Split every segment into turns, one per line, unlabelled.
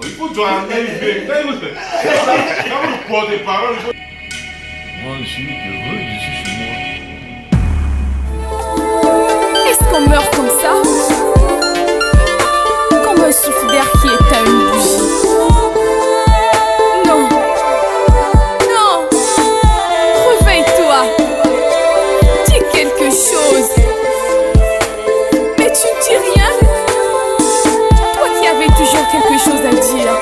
Il faut toi élever. Quand vous portez parole, il faut... Moi, je suis heureux, je suis chez moi.
Est-ce qu'on meurt comme ça? Comme un souffle d'air qui éteint une bougie. Non, non, réveille-toi. Dis quelque chose. Mais tu ne dis rien. Toi qui avais toujours quelque chose à dire.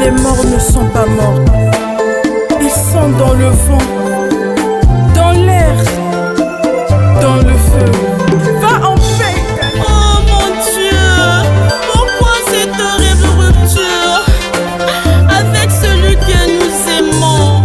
Les morts ne sont pas morts. Ils sont dans le vent, dans l'air, dans le feu. Va en paix.
Oh mon Dieu, pourquoi cette horrible rupture avec celui que nous aimons?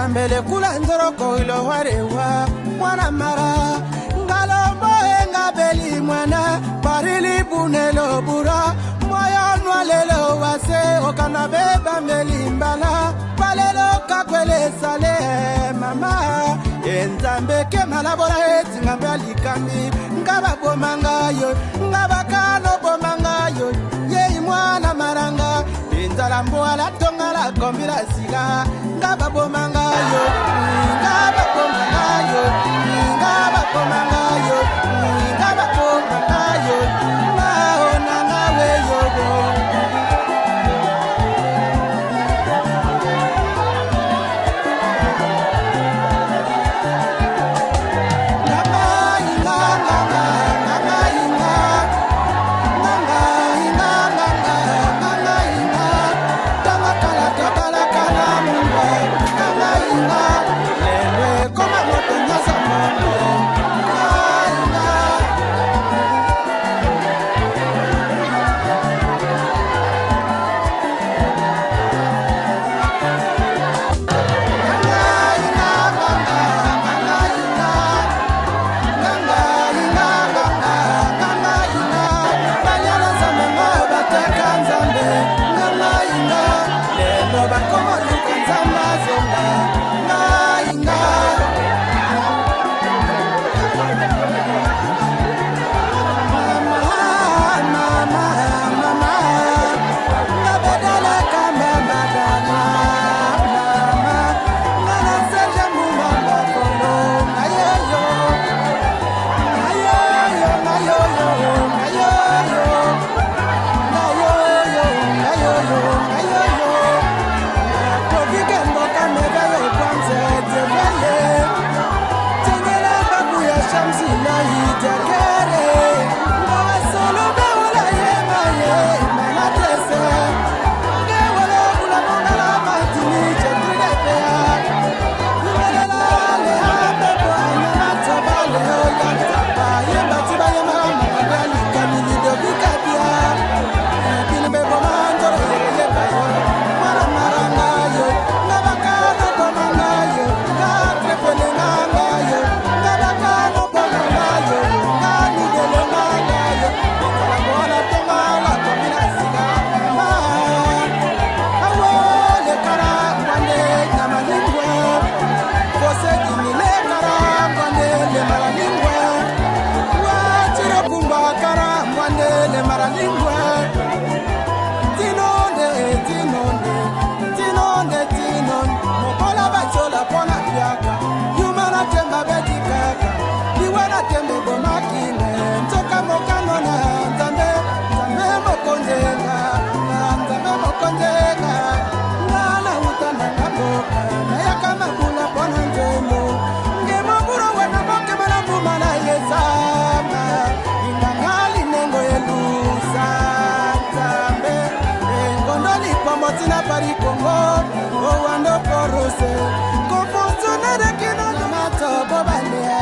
Mbele kula ndoro koilo warewa mwana mara ngalombo enga beli mwana barili bunelo bura moyo nwalelo wase okana beba mbeli mbala balelo kakwele sale mama enzambe ke malabora eti ngambe alikami ngaba bomangayo ngaba kano bomangayo ye mwana maranga inzala mbwala tongala kombira sila ngaba bomangayo ngaba bomangayo ngaba bomangayo ngaba bomangayo maona ngawe yogo Come on, Botina Paris Congo, Owando Porose, Composona de Kino Mato Bobalia.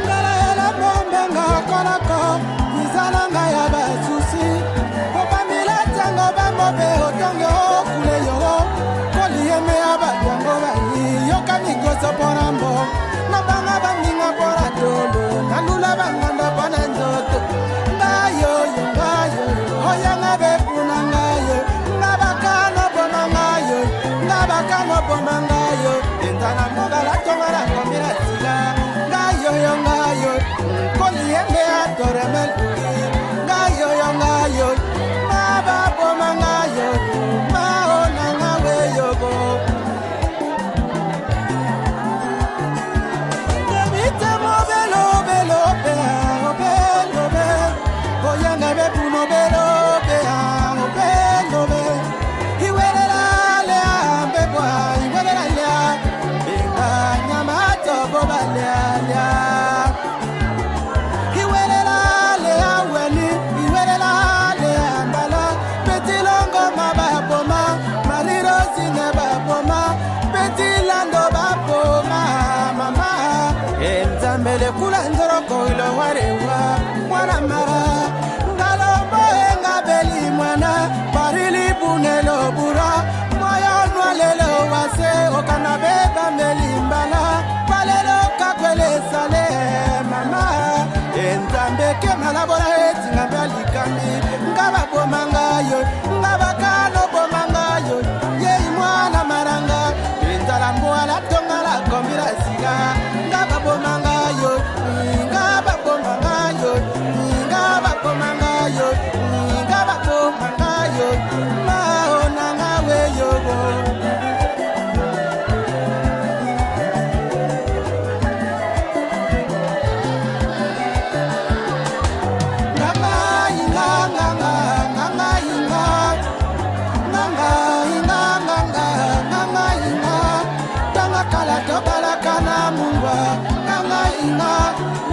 Ngala bomba ngakolako, Nizalanga ya basusi, Bobamila tango bambobe otongo kule yo, Kolieme abayango bayi, Yokamiko soporambo, Nabanga banginga poratolo, Nalula banganda pananzoto, Ngayo, Ngayo, Oyanga bepuna ngayo, Nabakano pomangayo, Nabakano pomangayo, Entana mogala tongala komira sila, Ngayo, Ngayo, Kolieme atoremel, Ngayo, Ngayo, Maba pomangayo, Maona ngawe yogo. Mele kula nzoroko ilo warewa mwana mara ngalombo enga beli mwana parili bunelo bura moyo nwalelo wase okana beba meli mbala palelo kakwele sale mama enzambe ke malabora eti ngambali kambi ngaba bomangayo ngaba kano bomangayo ye mwana maranga enzala mwala tongala kombira siga ngaba bomangayo ngaba bomangayo ngaba bomangayo ngaba bomangayo maona ngawe yogo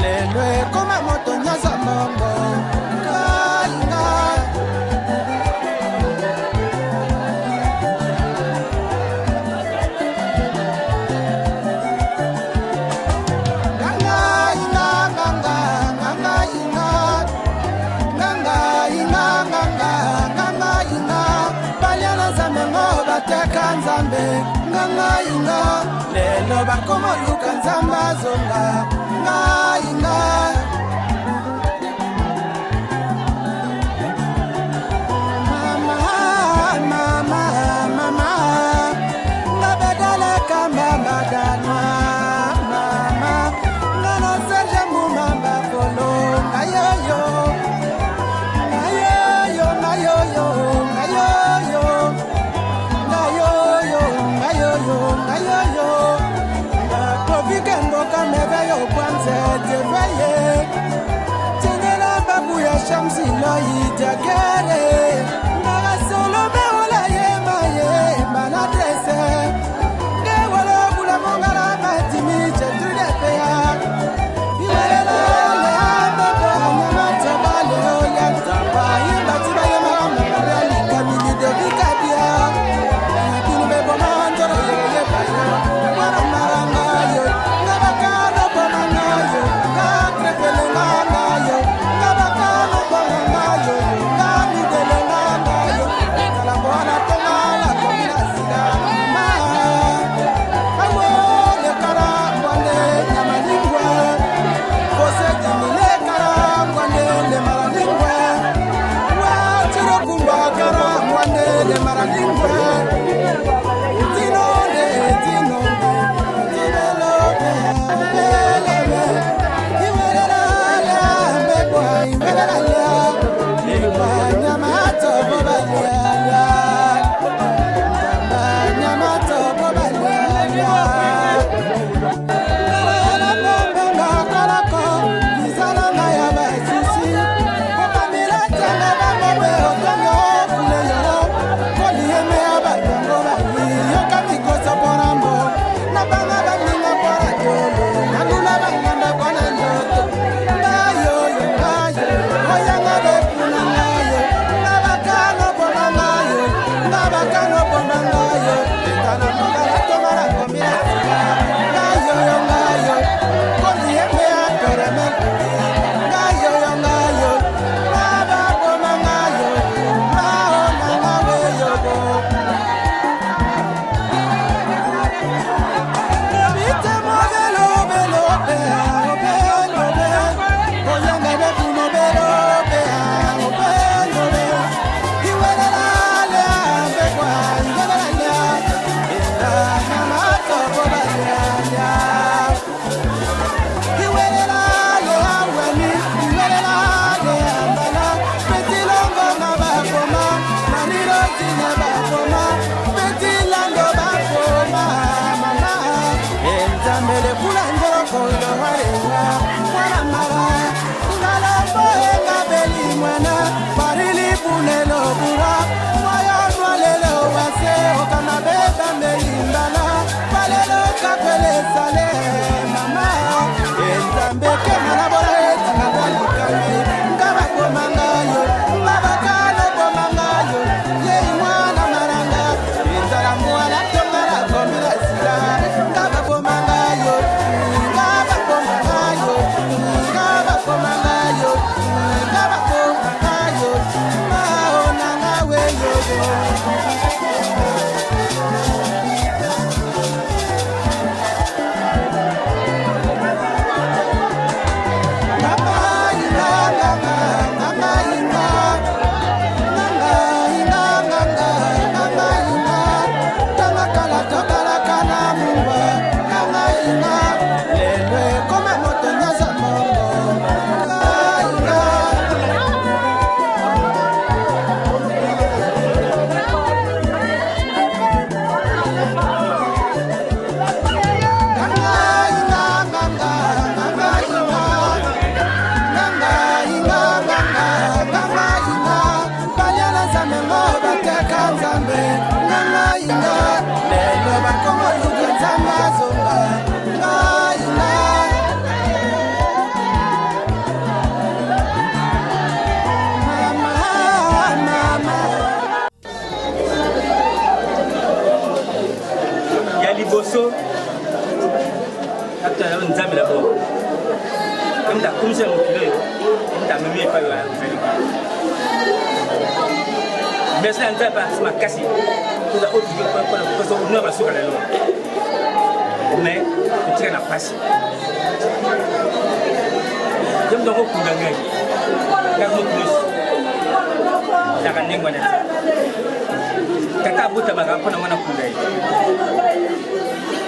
lelwe koma moto nyaza mongo kainga ganga inga ganga ganga inga ganga inga ganga ganga inga baliana zamengo bateka nzambe ganga inga lelo bakoma luka nzamba zonga inga mama mama mama ngabedala kamba badanwa mama ngana serge mumamba polo ayoyo ayoyo ayoyo ayoyo ayoyo ayoyo ayoyo Provigambo kameveyo kwanze teveye Tengela babu ya shamsi loyi jagere Naga solo meola ye manadrese Gewalo gula mongala matimi chetrude peya Iwelela le amebo anyamata bale oya Tamba yimba tiba ye mama marali kamini devi kabia Kinu bebo mandoro ye bayo Mwana maranga ngabakano bomangayo ngatrepele ngangayo ngabakano bomangayo ngamidele ngangayo kalambona tongala komina sida ma awo le kara kwande nyamalingwe kose dimile kara kwande le maralingwe wa chiro kumba kara kwande le maralingwe dino Kolieme
mais tu na passe j'aime donc beaucoup d'anglais car mon plus la canne ngwana tata buta baga pona mwana kundai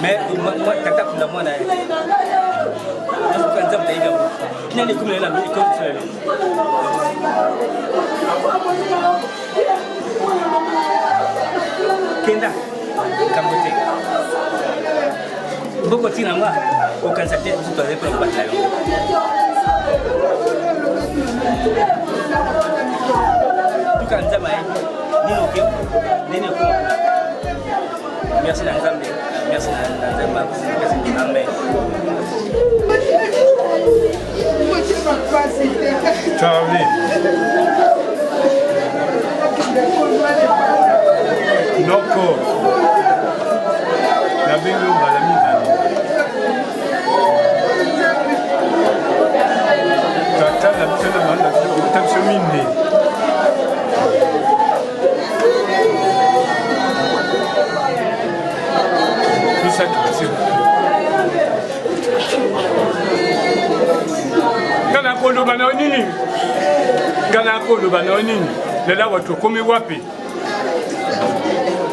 mais moi tata kunda mwana est-ce que nzam daiga nyani kumela la mi ko tsele kenda kambote beaucoup de gens ont constaté que tout est pour le bataillon. Tout quand ça m'a merci l'ensemble, merci l'ensemble, amen.
Charlie. Noko. La bingo balami. Tata la tena manda kutamsho mindi. Bisa kisi. Kana kondo bana nini? Kana kondo bana nini? Lela watu kumi wapi?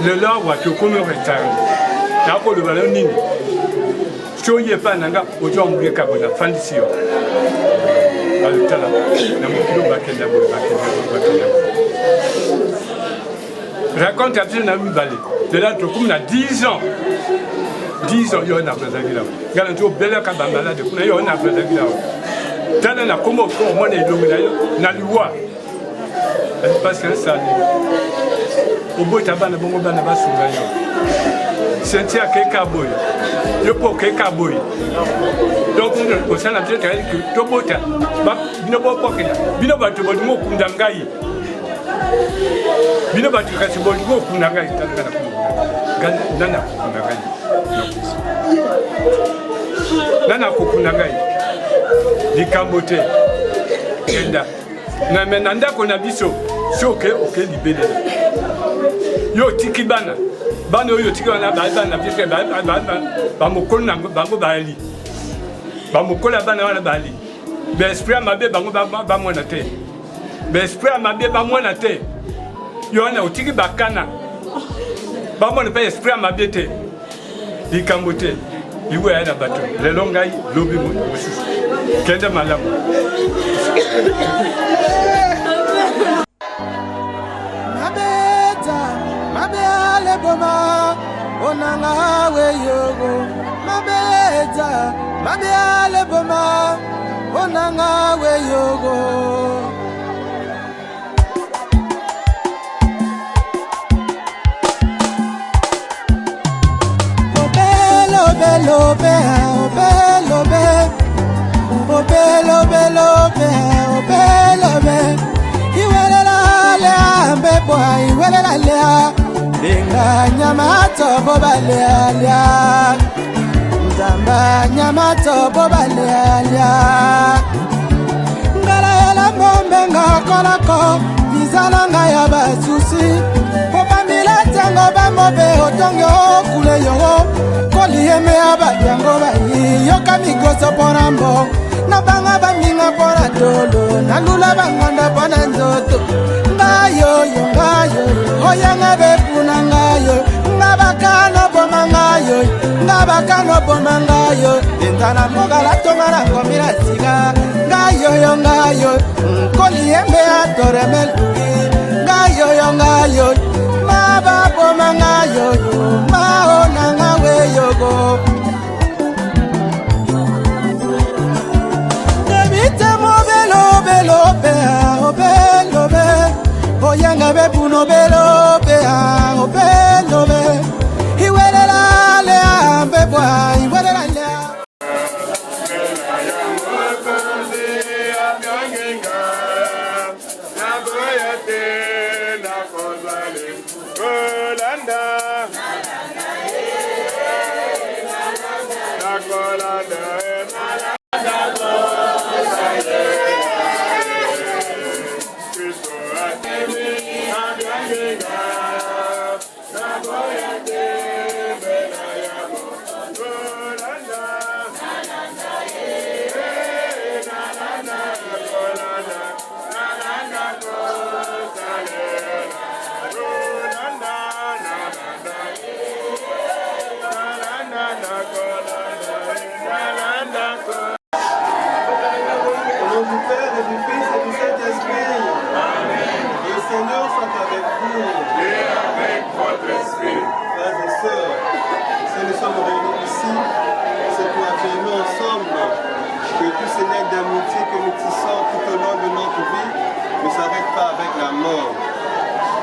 Lela watu kumi retard. Na kondo bana nini? Choye pa nanga ojo mbeka bona fandisio. Alutala na mukilo bakenda bakenda. Raconte absolument na mibale. De là to comme na 10 ans. 10 ans yo na bazaki là. Gala to bela ka ba malade kuna yo na bazaki là. Tala na komo ko mo na ilongi na yo na liwa. Parce que ça au bout tabana bongo bana basunga yo. Sentia keka boy. Yo po keka boy. Donc on s'en a bien que to bota ba bino bo pokela. Bino ba to bodimo kunda ngai. Bino ba to kasi bodimo kunda ngai tala na nana kunda ngai. Nana kunda ngai. Dikambote. Kenda. Na menanda kona biso. Soke oke libele. Yo tikibana. Bano yo tikibana bana biso ba mokona bango bali. Ba mokola bana wana bali. Be esprit mabe bango ba mwana te. Be esprit mabe ba mwana te. Yo na otiki bakana. Ba mwana pe esprit mabe te. Dikambote. Iwe ya na bato. Lelo ngai lobi mo. Kenda malamu.
Mabea boma onanga we yogo mabeza mabea le boma onanga we yogo obelo belo be obelo be obelo belo be obelo be iwelela le ambe boy iwelela le Linga nyamato bobale alia Nzamba nyamato bobale alia Ngala yela mombe nga kolako Vizana nga ya basusi yeme abayango bayi yoka migoso pona mbongo nabanga baminga pona dolo nalula banganda pona nzoto ngayo yo ngayo oyanga bepuna ngayo ngabakano boma ngayo entana mogala tongana komira siga ngayo yo ngayo koli yeme atore melugi ngayo yo ngayo mababoma ngayo maona ngawe yogo debite mobelo belo bea obelo be oyanga bepuno belo bea obelo be iwelela le ambebwa iwelela le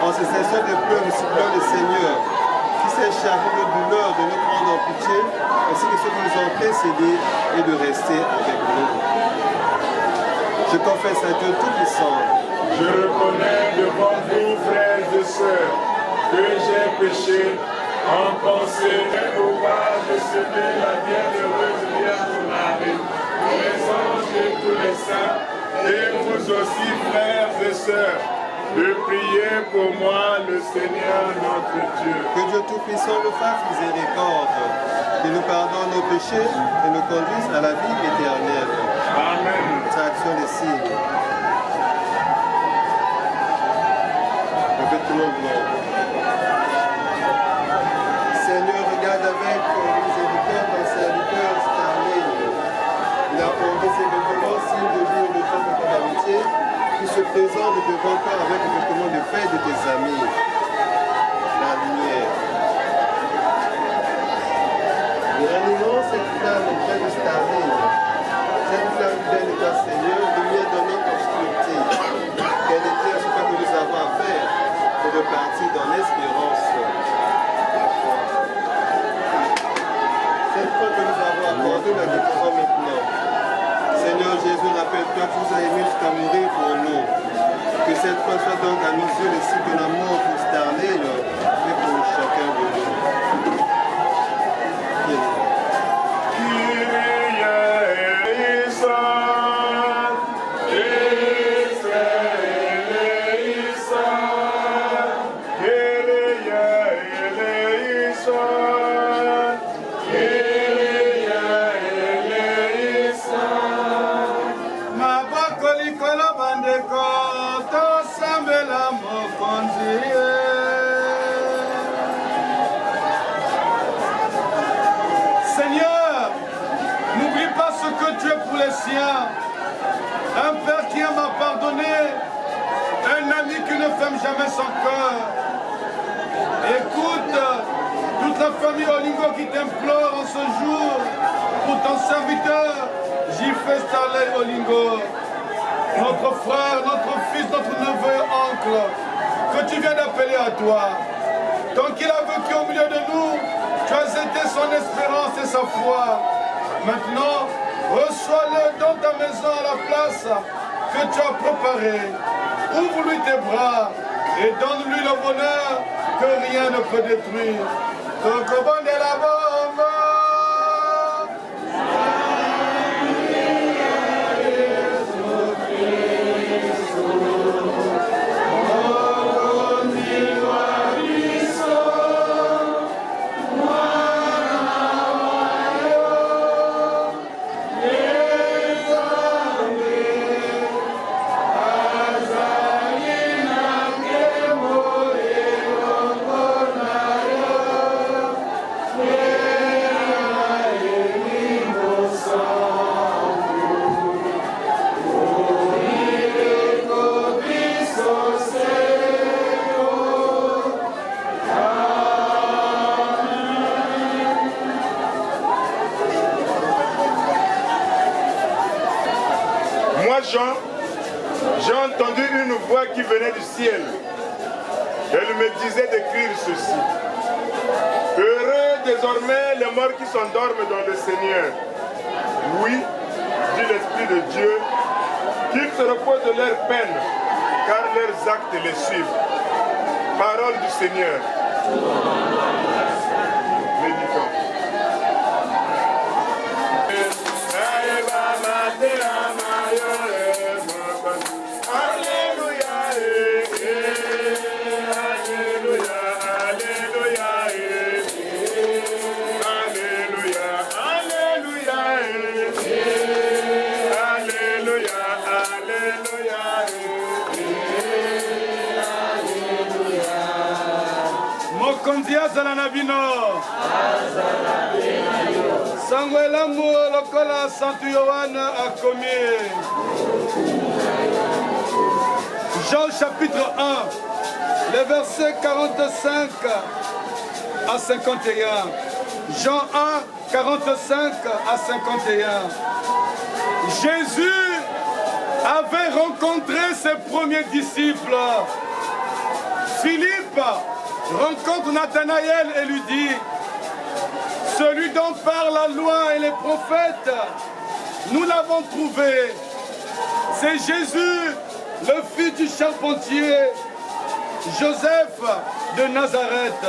En ces instants de pleurs, nous supplions le Seigneur qui s'est chargé de douleur de nous prendre en pitié, ainsi que ceux qui nous ont précédés et de rester avec nous. Je confesse à Dieu Tout-Puissant.
Je reconnais devant vous, frères et sœurs, que j'ai péché en pensée et au pas de semer la bienheureuse Vierge Marie, tous les anges et tous les saints, et vous aussi, frères et sœurs, de prier pour moi, le Seigneur notre Dieu.
Que Dieu Tout-Puissant nous fasse miséricorde, qu'il nous pardonne nos péchés et nous conduise à la vie éternelle.
Amen.
Traction des signes. Avec tout le monde. Seigneur, regarde avec miséricorde ton serviteur Starley. Il a porté ses vêtements, signe de vie et de temps de ton amitié, qui se présente devant toi avec le vêtement de paix de tes amis. La lumière. Nous ranimons cette flamme auprès de Starley. Cette flamme pleine de toi, Seigneur, lumière dans notre obscurité. Qu'elle éclaire ce que nous avons à faire et de partir dans l'espérance. Cette foi que nous avons accordée, la déposons maintenant. Seigneur Jésus, rappelle-toi que tu nous as aimés jusqu'à mourir pour nous. Que cette foi soit donc à nos yeux le signe de l'amour pour Starley et pour chacun de nous.
Seigneur, n'oublie pas ce que tu es pour les siens. Un père qui m'a pardonné, un ami qui ne ferme jamais son cœur. Écoute, toute la famille Olingo qui t'implore en ce jour, pour ton serviteur, J.F. Starley Olingo, notre frère, notre fils, notre neveu, oncle, que tu viens d'appeler à toi. Tant qu'il a vécu au milieu de nous, tu as été son espérance et sa foi. Maintenant, reçois-le dans ta maison à la place que tu as préparée. Ouvre-lui tes bras et donne-lui le bonheur que rien ne peut détruire. Tokobon de la bombe.
voix qui venait du ciel. Elle me disait d'écrire ceci. Heureux désormais les morts qui s'endorment dans le Seigneur. Oui, dit l'Esprit de Dieu, qu'ils se reposent de leur peine, car leurs actes les suivent. Parole du Seigneur. Méditons.
Azala na bino sango elamu lokola Santu Yohana akomi. Jean chapitre 1, les versets 45 à 51. Jean 1, 45 à 51. Jésus avait rencontré ses premiers disciples. Philippe rencontre Nathanaël et lui dit: celui dont parle la loi et les prophètes, nous l'avons trouvé. C'est Jésus, le fils du charpentier, Joseph de Nazareth.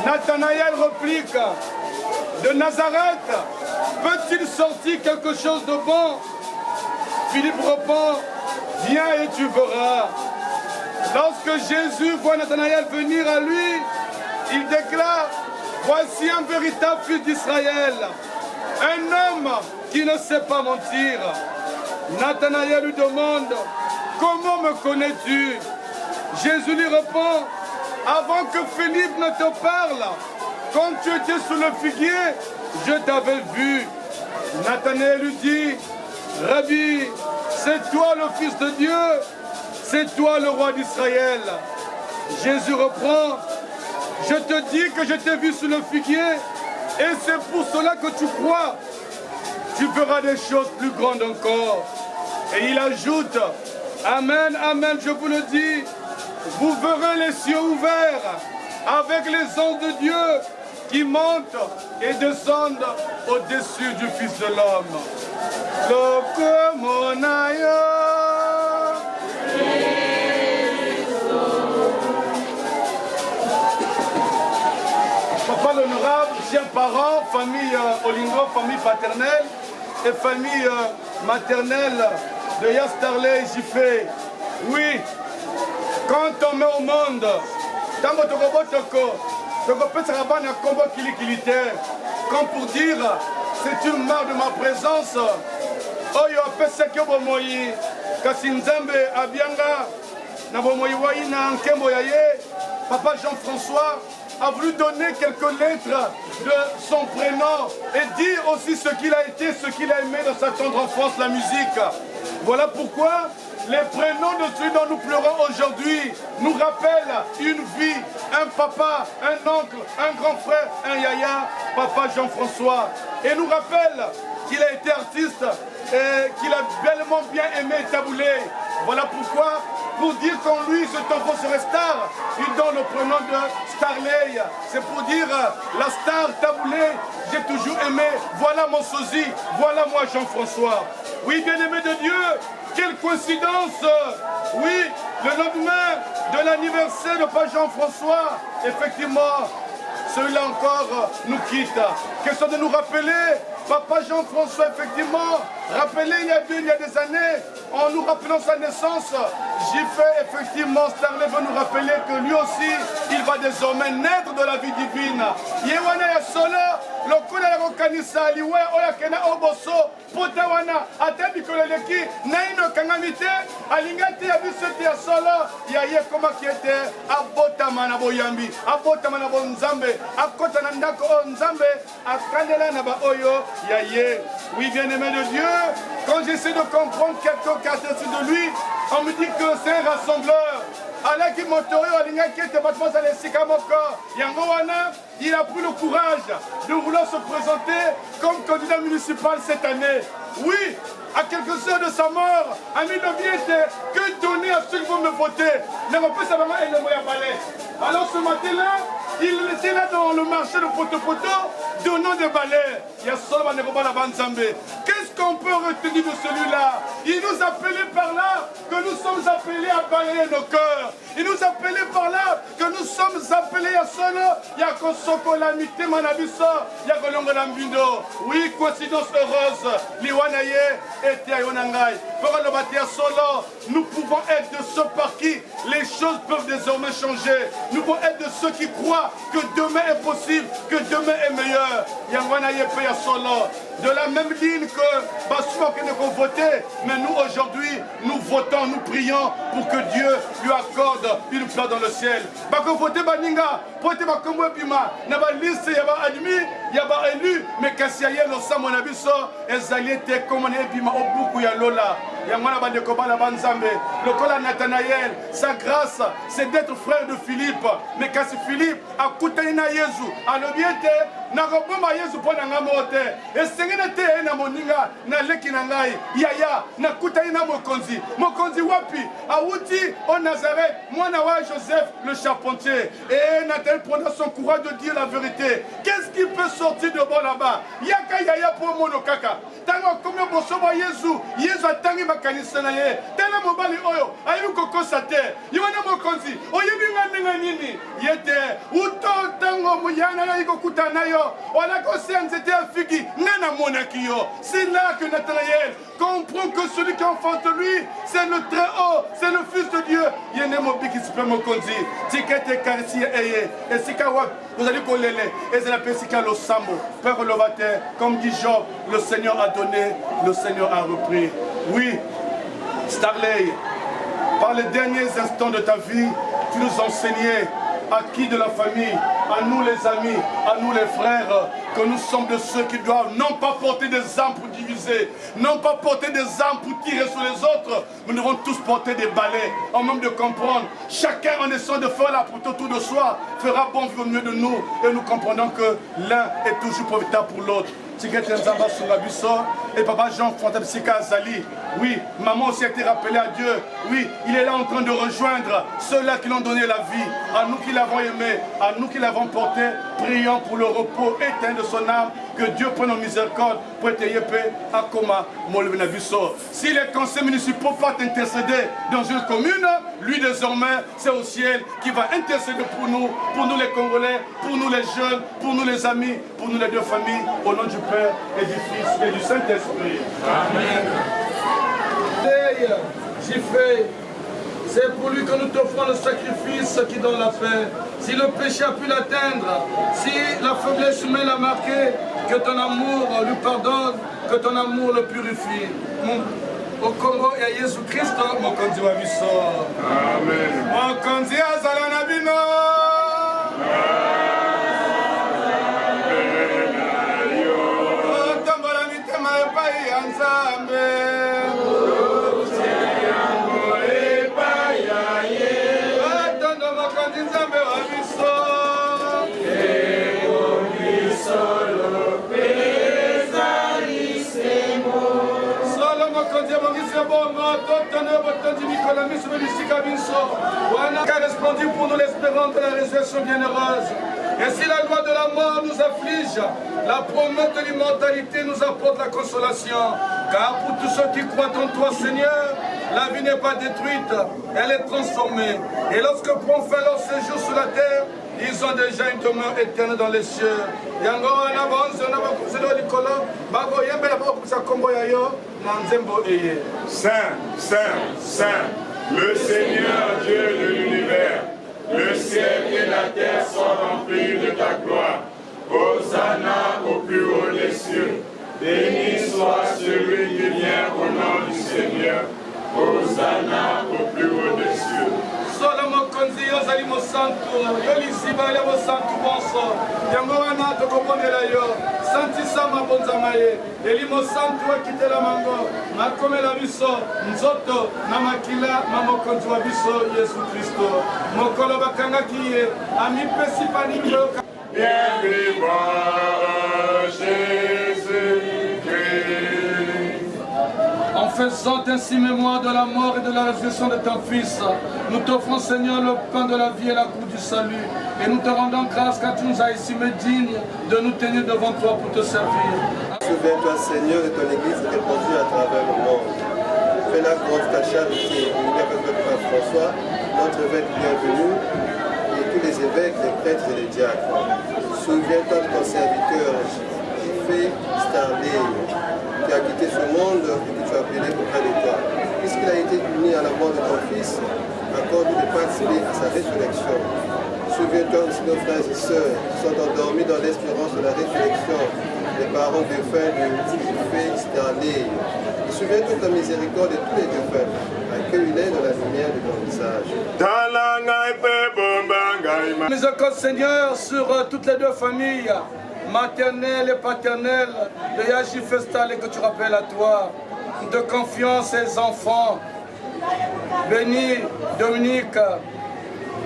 Nathanaël réplique: de Nazareth peut-il sortir quelque chose de bon? Philippe répond: viens et tu verras. Lorsque Jésus voit Nathanaël venir à lui, il déclare: voici un véritable fils d'Israël, un homme qui ne sait pas mentir. Nathanaël lui demande: comment me connais-tu? Jésus lui répond: avant que Philippe ne te parle, quand tu étais sous le figuier, je t'avais vu. Nathanaël lui dit: Rabbi, c'est toi le Fils de Dieu, c'est toi le roi d'Israël. Jésus reprend: je te dis que je t'ai vu sous le figuier, et c'est pour cela que tu crois. Tu verras des choses plus grandes encore. Et il ajoute: amen, amen, je vous le dis, vous verrez les cieux ouverts avec les anges de Dieu qui montent et descendent au-dessus du Fils de l'homme. Papa l'honorable, chers parents, famille Olingo, famille paternelle et famille maternelle de Yastarley et Jifé. Oui, quand on met au monde, comme pour dire, c'est une marque de ma présence. Oyo apesaki bomoyi kasi Nzambe abianga na bomoyi wayi na nkembo ya ye. Papa Jean-François a voulu donner quelques lettres de son prénom et dire aussi ce qu'il a été, ce qu'il a aimé dans sa tendre enfance, la musique. Voilà pourquoi les prénoms de celui dont nous pleurons aujourd'hui nous rappellent une vie, un papa, un oncle, un grand frère, un yaya, Papa Jean-François. Et nous rappelle qu'il a été artiste et qu'il a bellement bien aimé Taboulé. Voilà pourquoi, pour dire qu'en lui, cet enfant serait star, il donne le prénom de Starley. C'est pour dire la star Taboulé, j'ai toujours aimé. Voilà mon sosie, voilà moi Jean-François. Oui, bien-aimé de Dieu, quelle coïncidence! Oui, le lendemain de l'anniversaire de Papa Jean-François, effectivement, celui-là encore nous quitte. Question de nous rappeler, Papa Jean-François, effectivement, rappelé il y a des années, en nous rappelant sa naissance, j'ai fait effectivement, Starley veut nous rappeler que lui aussi, il va désormais naître de la vie divine. Yewana ya solo, lokola ya kokanisa liwe oya kena oboso, pota wana, ate mikoleleki, naino kangamite, alingati ya bisete ya solo, ya ye koma kiete, abotama na boyambi, abotama na bonzambe, akota na ndako o nzambe, akandela na ba oyo, ya ye. Oui, bien-aimé de Dieu, quand j'essaie de comprendre quelques caractéristiques de lui, on me dit que c'est un rassembleur. Alaki Motori, il a pris le courage de vouloir se présenter comme candidat municipal cette année. Oui, à quelques heures de sa mort, ami de bien, que donner à ceux qui vont me voter. Alors ce matin-là, il était là dans le marché de Poto-Poto, donnant des balais. Qu'est-ce qu'on peut retenir de celui-là? Il nous appelait par là que nous sommes appelés à balayer nos cœurs. Il nous appelait par là que nous sommes appelés à solo. Yakosoko la mité manabiso, Yakolongo la mbindo. Oui, coïncidence heureuse. Liwanaye et Tiayonangai. Pour le bâtir solo, nous pouvons être de ceux par qui les choses peuvent désormais changer. Nous pouvons être de ceux qui croient que demain est possible, que demain est meilleur. Yangwanaye Peya solo. De la même ligne que Bassoua qui nous voté, mais nous aujourd'hui, nous votons, nous prions pour que Dieu lui accorde une place dans le ciel. Bako voté Baninga, voté Bakombo Bima, Naba liste Yaba admis, Yaba élu, mais Kassiaye no Samonabiso, Ezaliete Komone Bima Obuku Yalola. Yamana Bandekoba la Banzambe, le Kola Nathanaël, sa grâce, c'est d'être frère de Philippe. Mais quand Philippe a coûté na Jésus, à l'obéité, na robomba Jésus pour na ngamote. Et sengena te na moninga, na leki na ngai, yaya, na kuta na mokonzi. Mokonzi wapi, awuti au Nazareth, moi na wa Joseph le charpentier. Et Nathalie prendra son courage de dire la vérité. Qu'est-ce qui peut sortir de bon là-bas? Yaka yaya pour monokaka. Tango combien bon soba Jésus, Jésus a tangi makanisa na ye. Tala mobali oyo, ayu koko sate. Ywana mokonzi, oyebi ngandinga nini? Yete, uto tango muyana ya iko kutana yo. Wala ko senzete afiki, nana monakio. C'est là que Nathanaël comprend que celui qui est en face de lui, c'est le très haut, c'est le Fils de Dieu. Yene mobiki sipe mokonzi. Tikete karisi eye. Et sikawa, vous allez kolele. Et c'est la pesika lo sambo. Père le baptême, comme dit Job, le Seigneur a donné, le Seigneur a repris. Oui, Starley, par les derniers instants de ta vie, tu nous enseignais à qui de la famille, à nous les amis, à nous les frères, que nous sommes de ceux qui doivent non pas porter des armes pour diviser, non pas porter des armes pour tirer sur les autres, mais nous devons tous porter des balais, en même de comprendre. Chacun en essayant de faire la porte autour de soi, fera bon vivre au mieux de nous, et nous comprenons que l'un est toujours profitable pour l'autre. Et papa Jean Fantabsika Azali, oui, maman aussi a été rappelée à Dieu. Oui, il est là en train de rejoindre ceux-là qui l'ont donné la vie, à nous qui l'avons aimé, à nous qui l'avons porté. Prions pour le repos éteint de son âme, que Dieu prenne en miséricorde pour être paix à Koma Molvenaviso. Si les conseils municipaux peuvent intercéder dans une commune, lui désormais c'est au ciel qui va intercéder pour nous les Congolais, pour nous les jeunes, pour nous les amis, pour nous les deux familles, au nom du Père et du Fils et du Saint-Esprit. Amen. J'y fais. C'est pour lui que nous t'offrons le sacrifice qui donne la paix. Si le péché a pu l'atteindre, si la faiblesse humaine l'a marqué, que ton amour lui pardonne, que ton amour le purifie. Au Congo et à Jésus-Christ, mon Kondi wa biso. Amen. Mon Kondi azala na bino. Oh, tambola mitema epai ya Nzambe. Car resplendir pour nous l'espérance de la résurrection bienheureuse. Et si la loi de la mort nous afflige, la promesse de l'immortalité nous apporte la consolation. Car pour tous ceux qui croient en toi, Seigneur, la vie n'est pas détruite, elle est transformée. Et lorsque prend fin leur séjour sur la terre, ils ont déjà une demeure éternelle dans les cieux.
Saint, Saint, Saint, le Seigneur Dieu de l'univers, le ciel et la terre sont remplis de ta gloire. Hosanna au plus haut des cieux. Béni soit celui qui vient au nom du Seigneur. Hosanna au plus haut des cieux.
Solomo konzi yozali mosantu, yoliziba le mosantu bonso. Yango wana tokobondela yo, santisa mabonzama ye. Eli mosantu akitela mango, makomela biso, nzoto na makila mamokonzi wa biso Yesu Kristo. Mokolo bakangaki ye, amipesi paniko.
Bien vivant Jésus-Christ.
faisant ainsi mémoire de la mort et de la résurrection de ton Fils, nous t'offrons, Seigneur, le pain de la vie et la coupe du salut. Et nous te rendons grâce car tu nous as estimés dignes de nous tenir devant toi pour te servir.
Souviens-toi, Seigneur, de ton Église répandue à travers le monde. Fais-la grande ta charité, unie avec notre Père François, notre évêque bienvenu, et tous les évêques, les prêtres et les diacres. Souviens-toi de ton serviteur, J.F. Starley, qui a quitté ce monde et que tu as appelé auprès de toi. Puisqu'il a été uni à la mort de ton Fils, accorde-lui de participer à sa résurrection. Souviens-toi aussi nos frères et sœurs qui sont endormis dans l'espérance de la résurrection, les parents défunts de J.F. Starley. Et souviens-toi de ta miséricorde de tous les défunts. Accueille-les dans la lumière de ton visage.
Miséricorde, Seigneur, sur toutes les deux familles, maternelle et paternelle, de J.F. Starley que tu rappelles à toi. Nous te confions ces enfants, bénis, Dominique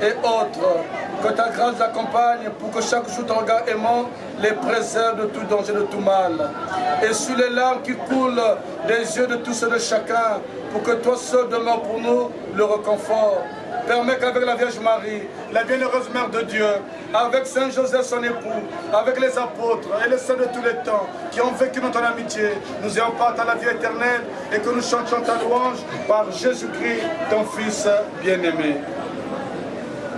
et autres, que ta grâce les accompagne pour que chaque jour ton regard aimant les préserve de tout danger, de tout mal. Et sur les larmes qui coulent des yeux de tous et de chacun, pour que toi seul demeure pour nous le réconfort. Permets qu'avec la Vierge Marie, la bienheureuse Mère de Dieu, avec Saint Joseph son époux, avec les apôtres et les saints de tous les temps qui ont vécu dans ton amitié, nous ayons part à la vie éternelle et que nous chantions ta louange par Jésus-Christ, ton Fils bien-aimé.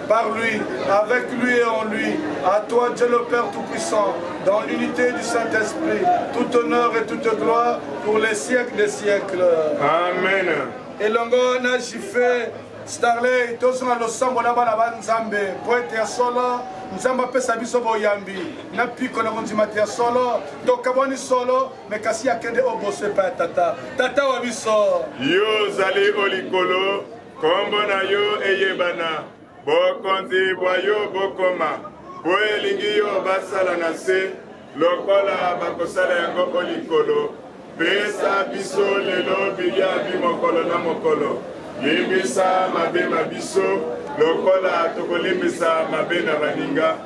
Par lui, avec lui et en lui, à toi Dieu le Père Tout-Puissant, dans l'unité du Saint-Esprit, tout honneur et toute gloire pour les siècles des siècles.
Amen.
Et l'ongona J.F. Starley, tozonga losambo na bana ba Nzambe, poete ya solo, Nzambe apesa biso boyambi, na piko na kondima ya solo, tokaboni solo, mekasi akende obose pa tata. Tata wa biso.
Yo zali olikolo, kombo na yo eyebana, bokonzi bwa yo bokoma, po elingi yo basala na se, lokola bakosala yango olikolo, pesa biso lelo bilia bimokolo na mokolo. Limbisa mabe mabiso, lokola tokolimbisa mabe na baninga.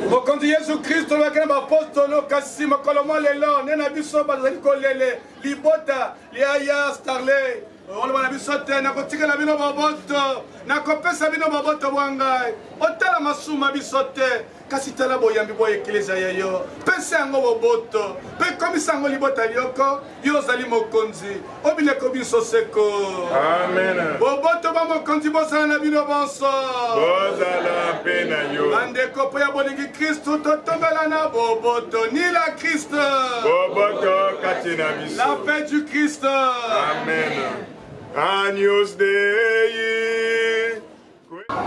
Mokonzi Yesu Kristo lwakena bapostolo kasi mokolo mo lelo nena biso bazali kolele libota liaya Starley. Oloba na biso te nakotikela bino boboto, nakopesa bino boboto bwangai. Otala masuma biso te. Kasi tala boyambi boy eklezia yayo pesa yango boboto pe komisa yango libota lioko yo zali mokonzi obileko biso seko.
Amen.
Boboto ba mokonzi bosala na bino bonso
bozala pe na yo
bandeko po ya bolingi Kristo totombela na boboto ni la Christ
boboto kati na biso
la paix du Christ.
Amen. Agnus Dei.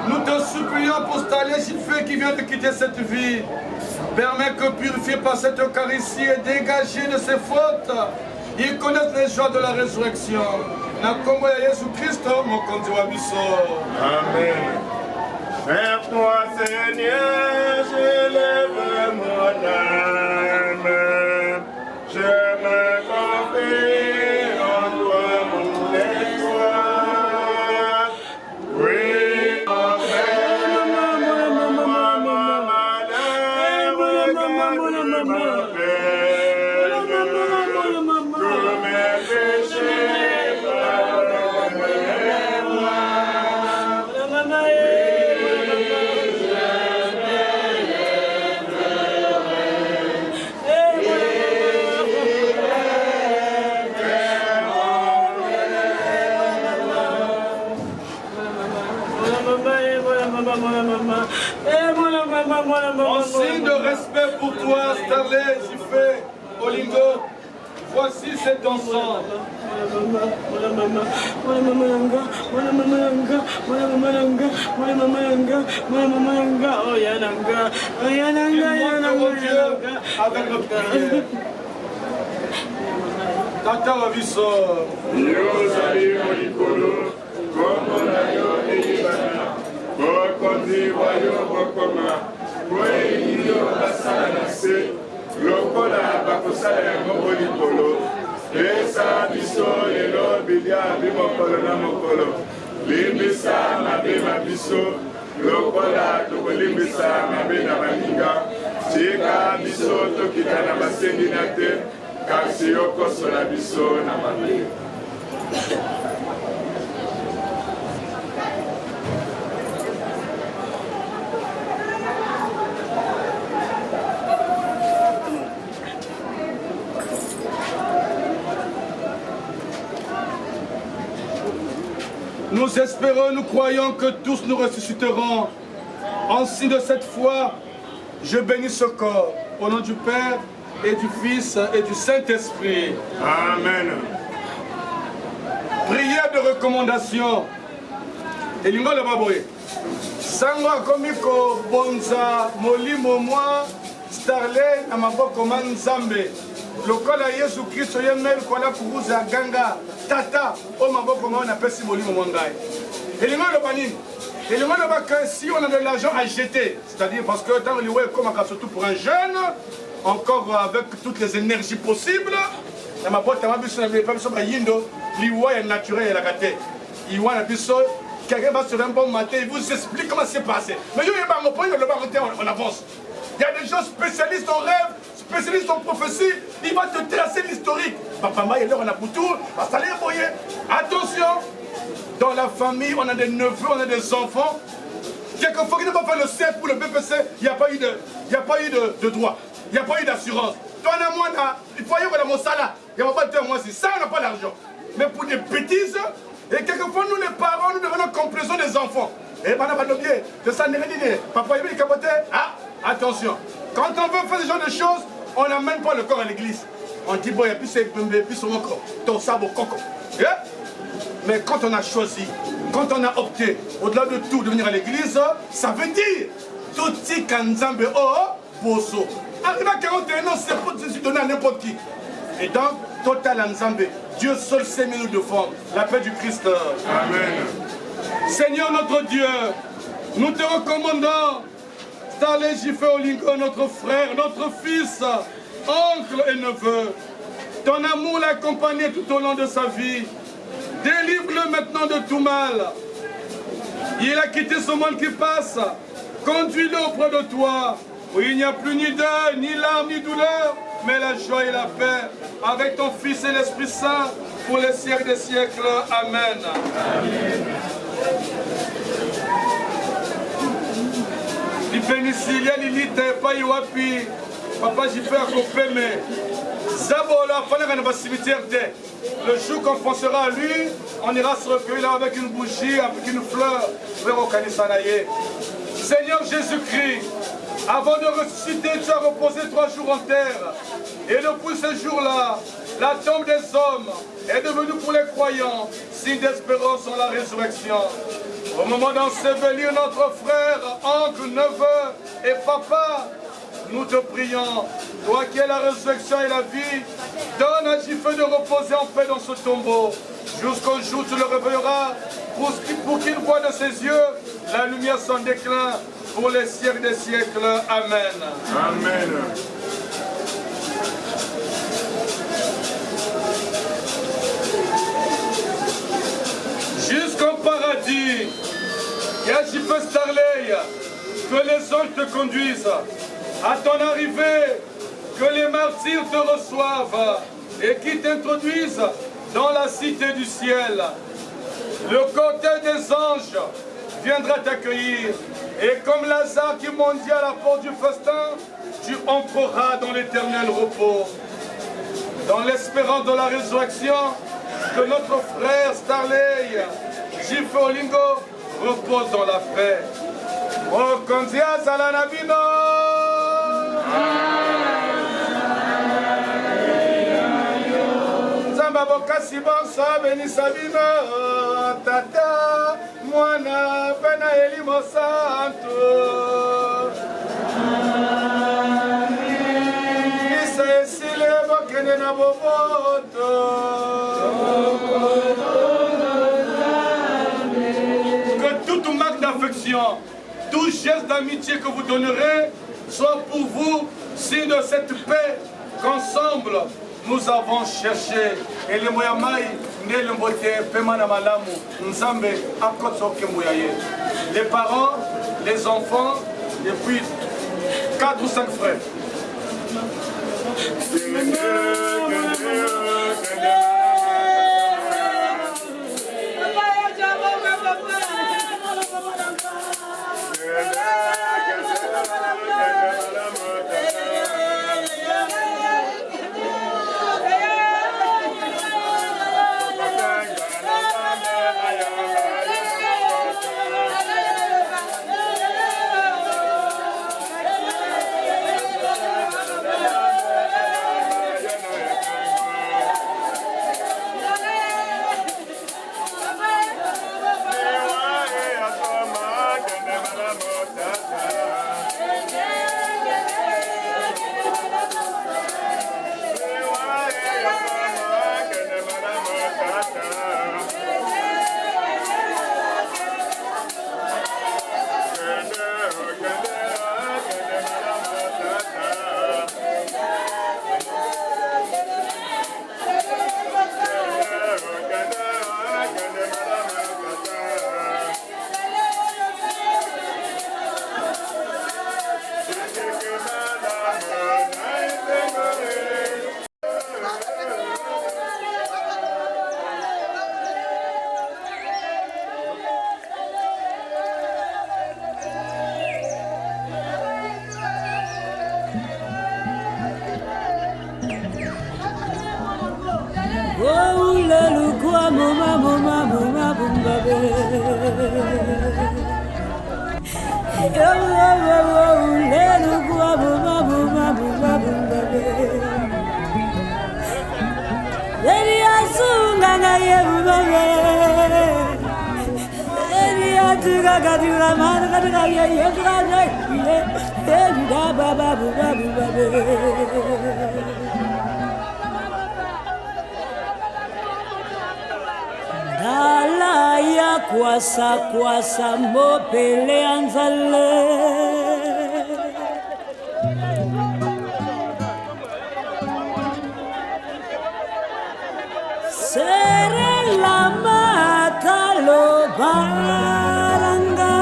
Nous te supplions pour Starley J.F. qui vient de quitter cette vie. Permets que, purifié par cette Eucharistie et dégagé de ses fautes, il connaisse les joies de la résurrection. Na kombo ya Jésus Christ, mokonzi wa biso.
Amen. Vers toi, Seigneur, j'élève mon âme. Je me confie en toi, mon espoir. Oui.
En signe de respect pour toi, Starley J.F. Olingo, voici cet encens. Avec notre prière. Tata wa biso.
Yo zali olikolo, kombo na yo eyebana, bokonzi bwa yo bokoma, po elingi yo basala na se, lokola bakosala yango olikolo, pesa biso lelo bilia bimokolo na mokolo, limbisa mabe mabiso, lokola tokolimbisa mabe na baninga, tika biso tokita na basengi na te, kasi okosola biso na mabe.
Nous espérons, nous croyons que tous nous ressusciterons. En signe de cette foi, je bénis ce corps. Au nom du Père et du Fils et du Saint-Esprit.
Amen.
Prière de recommandation. Elingo le baboye. Sangwa komiko bonza molimo moi starle na maboko manzambe. Lokola Yesu Kristo yemel kola kuruza ganga tata o maboko ngona pesi molimo mwangai. Elingo le banini. Elingo le baka si on a de l'argent à jeter, c'est-à-dire parce que dans le comme surtout pour un jeune encore avec toutes les énergies possibles. Na mabota mabiso na pas biso ba yindo liwa est naturel la gâté. Iwa na biso quelqu'un va sur un bon matin, il vous explique comment c'est passé. Mais il y a on avance. Il y a des gens spécialistes en rêve, spécialistes en prophétie, il va te tracer l'historique. Papa, on a pour tout, attention, dans la famille, on a des neveux, on a des enfants. Quelquefois, il ne va pas faire le CEP pour le BPC, il n'y a pas eu de droit, il n'y a pas eu d'assurance. Toi, il faut y avoir mon salaire, il n'y a pas de moi si ça, on n'a pas d'argent. Mais pour des bêtises, et quelquefois, nous les parents, nous devenons complaisants des enfants. Et pas d'oublier, de ça n'est rien. Papa, il veut les capoter. Ah, attention. Quand on veut faire ce genre de choses, on n'amène pas le corps à l'église. On dit, bon, il y a plus son corps, ton sabot, coco. Mais quand on a choisi, quand on a opté, au-delà de tout, de venir à l'église, ça veut dire, tout petit kanzambe oh, bozo. Arrive à 41 ans, c'est pour se donner à n'importe qui. Et donc, total Nzambe, Dieu seul sait nous de forme. La paix du Christ. Amen. Seigneur notre Dieu, nous te recommandons, Starley Jiffé Olingo, notre frère, notre fils, oncle et neveu. Ton amour l'a accompagné tout au long de sa vie. Délivre-le maintenant de tout mal. Il a quitté ce monde qui passe. Conduis-le auprès de toi, où il n'y a plus ni deuil, ni larmes, ni douleur, mais la joie et la paix, avec ton Fils et l'Esprit Saint, pour les siècles des siècles. Amen. Amen. L'Ipénicilia, l'Ilite, Païwapi, Papa Jiffé a coupé, mais Zabola, Fanagana va cimetière. Le jour qu'on pensera à lui, on ira se recueillir là avec une bougie, avec une fleur, vers au Kanisanaye. Seigneur Jésus-Christ, avant de ressusciter, tu as reposé 3 jours en terre. Et depuis ce jour-là, la tombe des hommes est devenue pour les croyants signe d'espérance en la résurrection. Au moment d'ensevelir notre frère, oncle, neveu et papa, nous te prions, toi qui es la résurrection et la vie, donne à Jiffé de reposer en paix dans ce tombeau, jusqu'au jour où tu le réveilleras, pour qu'il voie de ses yeux la lumière sans déclin, pour les siècles des siècles. Amen.
Amen.
Jusqu'au paradis, Jiffé Starley, que les anges te conduisent. À ton arrivée, que les martyrs te reçoivent et qu'ils t'introduisent dans la cité du ciel. Le cortège des anges viendra t'accueillir et comme Lazare qui mendie à la porte du festin, tu entreras dans l'éternel repos. Dans l'espérance de la résurrection, que notre frère Starley Jiffé Olingo repose dans la paix. Oh, Konzia Salanabino! Zamba bokasi bonso benisa bino tata mwana pena elimo santo isa esile bokende na boboto que toute marque d'affection, tout geste d'amitié que vous donnerez soit pour vous signe de cette paix qu'ensemble nous avons cherché. Et le moyamai, le mbote, pemana malamu, nzambe, akotso kembuyaye. Les parents, les enfants, et puis 4 ou 5 frères.
Dalaya kwasa kwasa mopele anzale Sere la mata lo baranga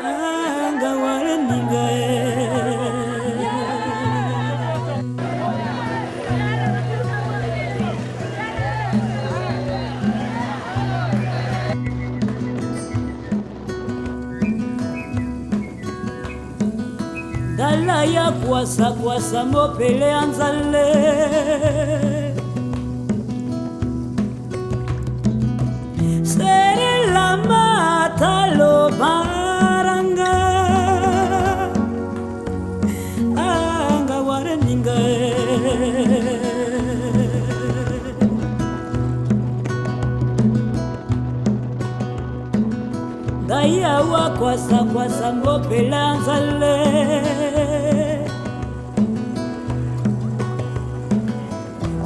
Anga wareninga Dalaya kwasa kwasa mopele anzale Sere la mata lo baranga Anga wareninga Daya wa kwasa kwasa mopele anzale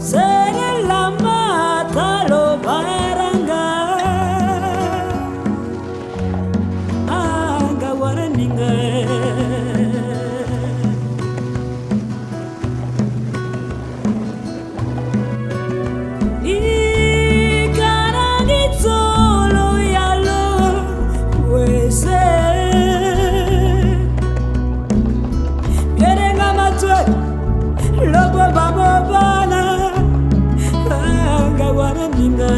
Sere la mata lo baranga Anga wareninga Ikarangitsolo yalo wese Yerenga matwe lobo babobana Anga wareninga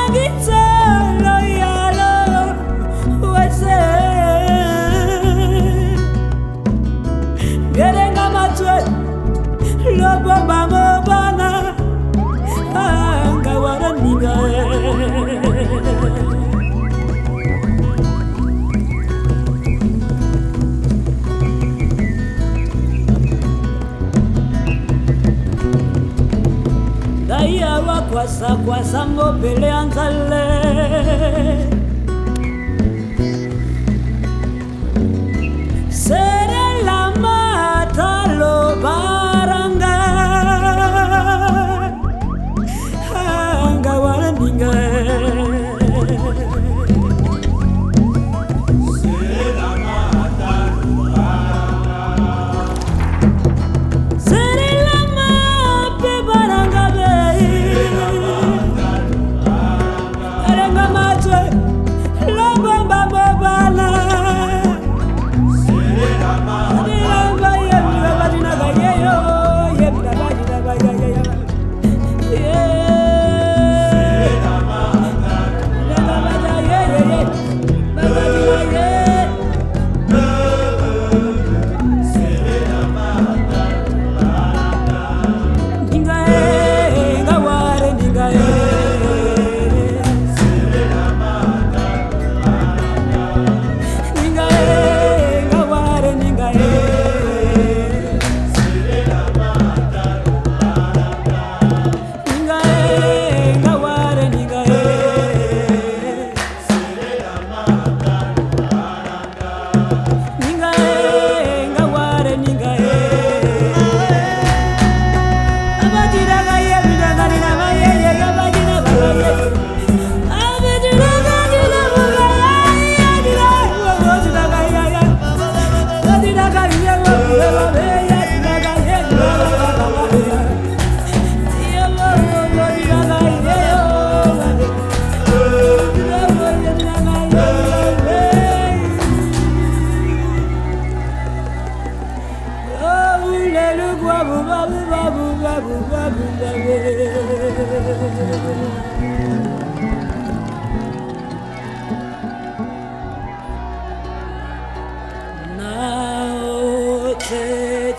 Ikarangitsolo yalo wese Yerenga matwe lobo babobana Anga wareninga Daya wa kwasa kwasa mopele anzale Sere la mata lo baranga Anga wareninga Sere la mata baranga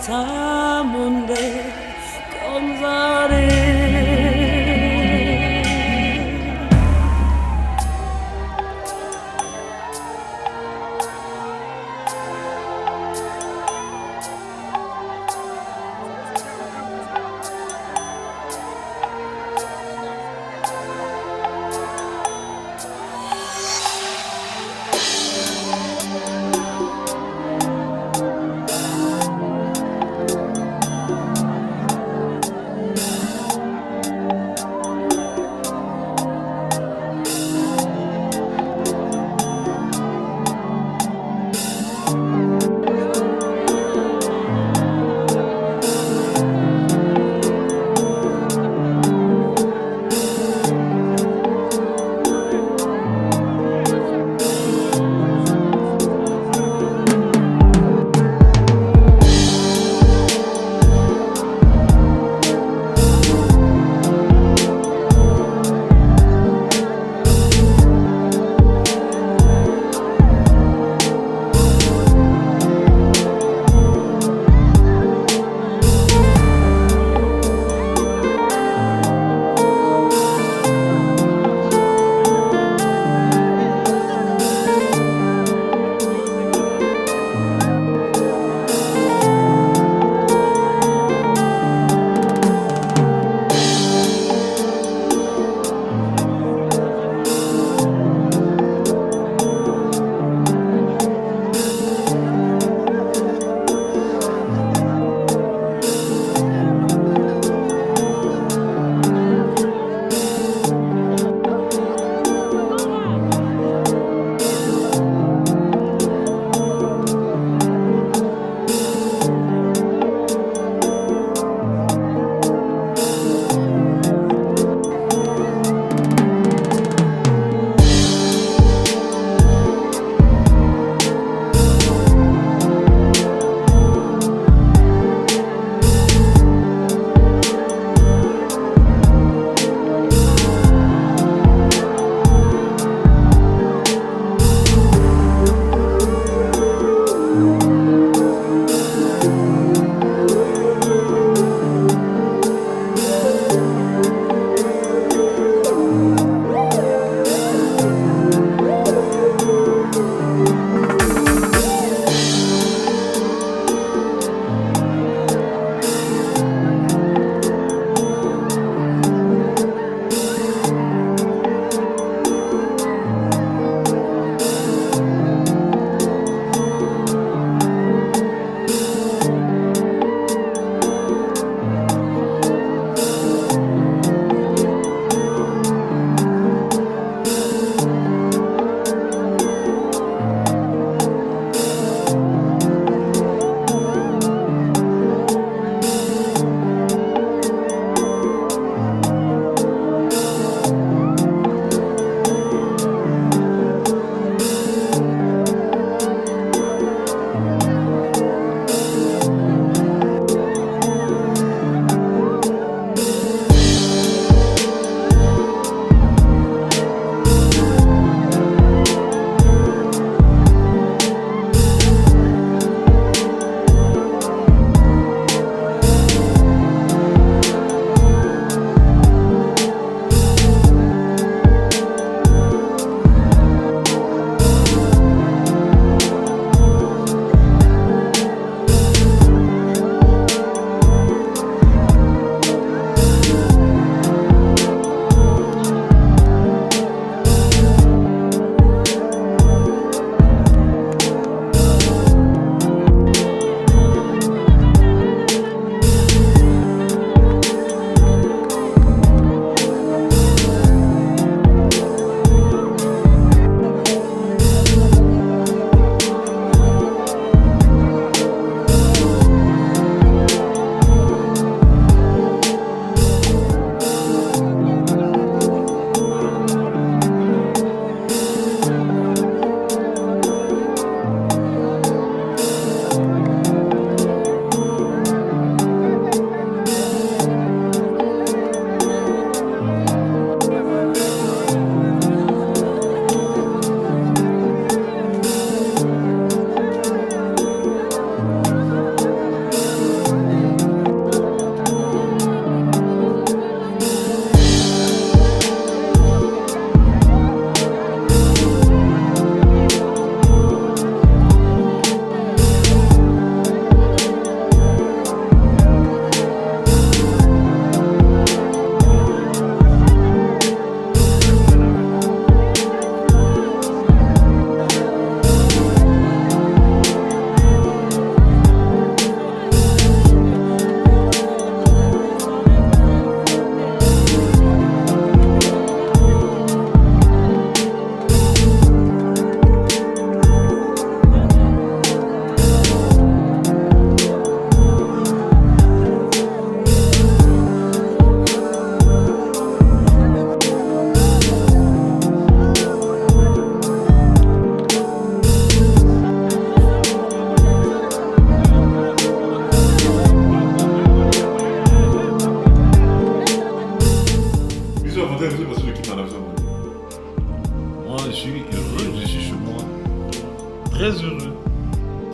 tamunde konzare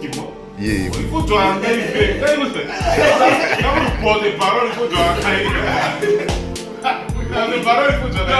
Il
faut toi arriver. Quand vous portez parole, il faut toi arriver. Les paroles, il faut toi